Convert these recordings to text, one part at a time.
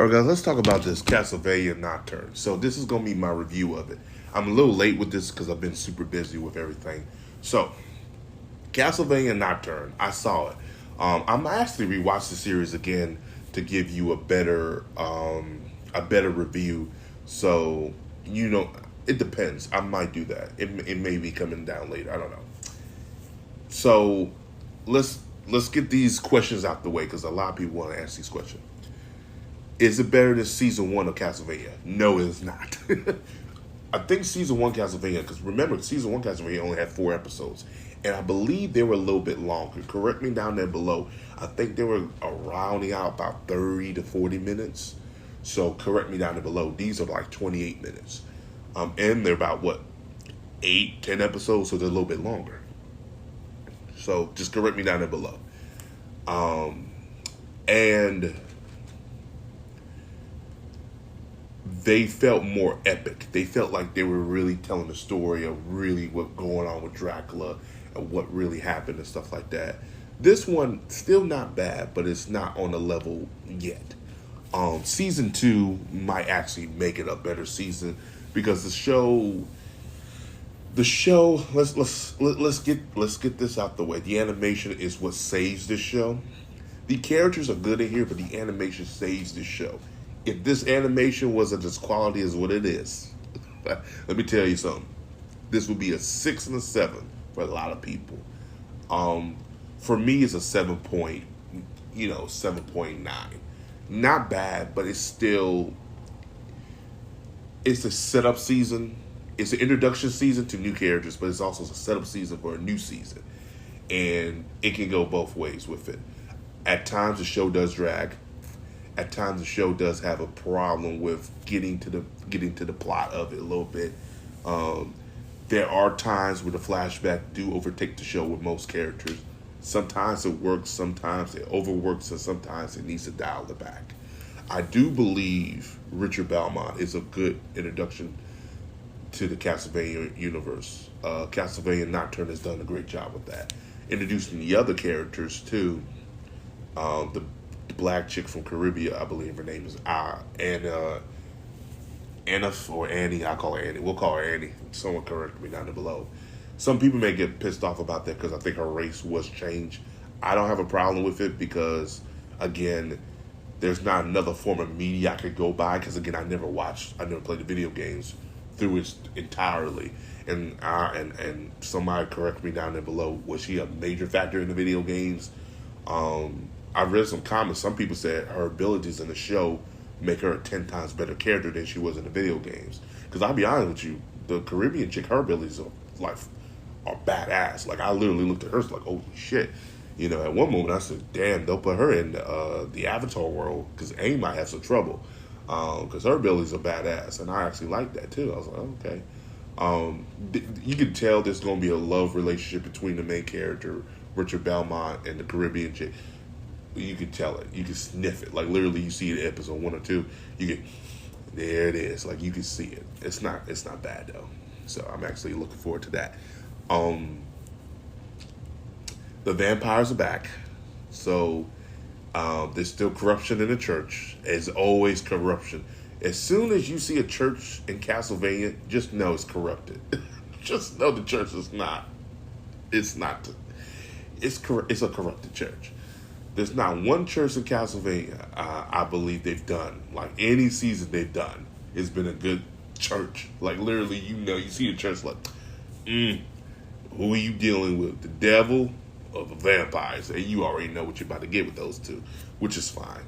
All right, guys, let's talk about this Castlevania Nocturne. So this is going to be my review of it. I'm a little late with this because I've been super busy with everything. So, Castlevania Nocturne, I saw it. I'm actually rewatch the series again to give you a better review. So, it depends. I might do that. It may be coming down later. I don't know. So, let's get these questions out the way because a lot of people want to ask these questions. Is it better than season 1 of Castlevania? No, it is not. I think season 1 Castlevania, because remember, season 1 Castlevania only had 4 episodes. And I believe they were a little bit longer. Correct me down there below. I think they were rounding out about 30 to 40 minutes. So correct me down there below. These are like 28 minutes. And they're about, 8, 10 episodes, so they're a little bit longer. So just correct me down there below. And they felt more epic. They felt like they were really telling the story of really what going on with Dracula and what really happened and stuff like that. This one, still not bad, but it's not on the level yet. Season 2 might actually make it a better season because the show. Let's get this out the way. The animation is what saves this show. The characters are good in here, but the animation saves this show. If this animation wasn't as quality as what it is, let me tell you something. This would be a 6 and a 7 for a lot of people. For me, it's a 7.9. Not bad, but it's a setup season. It's an introduction season to new characters, but it's also a setup season for a new season. And it can go both ways with it. At times, the show does drag. At times, the show does have a problem with getting to the plot of it a little bit. There are times where the flashback do overtake the show with most characters. Sometimes it works, sometimes it overworks, and sometimes it needs to dial it back. I do believe Richard Belmont is a good introduction to the Castlevania universe. Castlevania Nocturne has done a great job with that. Introducing the other characters too. The black chick from Caribbean, I believe her name is Anna or Annie. I call her Annie. We'll call her Annie. Someone correct me down there below. Some people may get pissed off about that because I think her race was changed. I don't have a problem with it because, again, there's not another form of media I could go by because, again, I never played the video games through it entirely. And somebody correct me down there below. Was she a major factor in the video games? I read some comments. Some people said her abilities in the show make her a 10 times better character than she was in the video games. Because I'll be honest with you, the Caribbean chick, her abilities are badass. Like, I literally looked at her like, holy shit. At one moment I said, damn, they'll put her in the Avatar world because AIM might have some trouble. Because her abilities are badass. And I actually like that too. I was like, okay. You can tell there's going to be a love relationship between the main character, Richard Belmont, and the Caribbean chick. You can tell it. You can sniff it. Like, literally, you see it in episode 1 or 2. There it is. Like, you can see it. It's not bad, though. So, I'm actually looking forward to that. The vampires are back. So, there's still corruption in the church. There's always corruption. As soon as you see a church in Castlevania, just know it's corrupted. Just know the church is not. It's not. It's a corrupted church. There's not one church in Castlevania I believe they've done. Like, any season they've done, it's been a good church. Like, literally, you see the church like, who are you dealing with? The devil or the vampires? And you already know what you're about to get with those two, which is fine.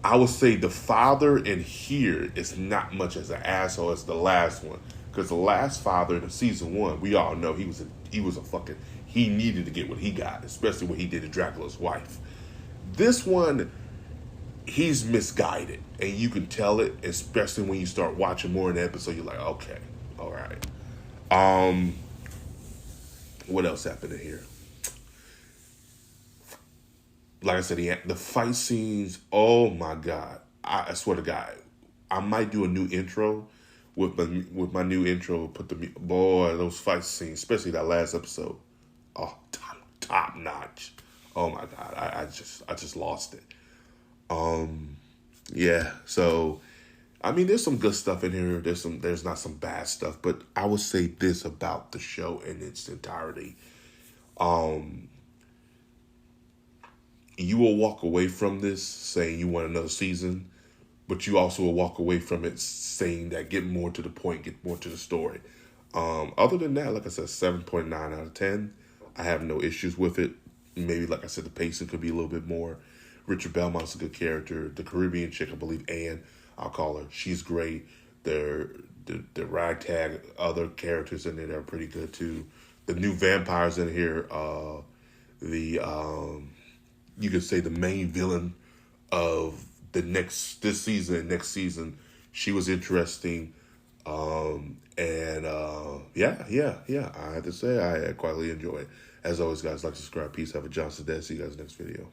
I would say the father in here is not much as an asshole as the last one. Because the last father in season 1, we all know he needed to get what he got, especially what he did to Dracula's wife. This one, he's misguided, and you can tell it, especially when you start watching more in the episode. You're like, okay, all right. What else happened in here? Like I said, the fight scenes, oh my God. I swear to God, I might do a new intro with my new intro. Those fight scenes, especially that last episode. Oh, top notch. Oh my God, I just lost it. Yeah, so I mean, there's some good stuff in here. There's not some bad stuff, but I would say this about the show in its entirety: you will walk away from this saying you want another season, but you also will walk away from it saying that get more to the point, get more to the story. Other than that, like I said, 7.9 out of 10. I have no issues with it. Maybe, like I said, the pacing could be a little bit more. Richard Belmont's a good character. The Caribbean chick, I believe, Anne, I'll call her. She's great. The ragtag other characters in there are pretty good too. The new vampires in here. The You could say the main villain of this season and next season. She was interesting. Yeah. I have to say I quietly enjoy it. As always, guys, like, subscribe, peace, have a Johnson day. See you guys next video.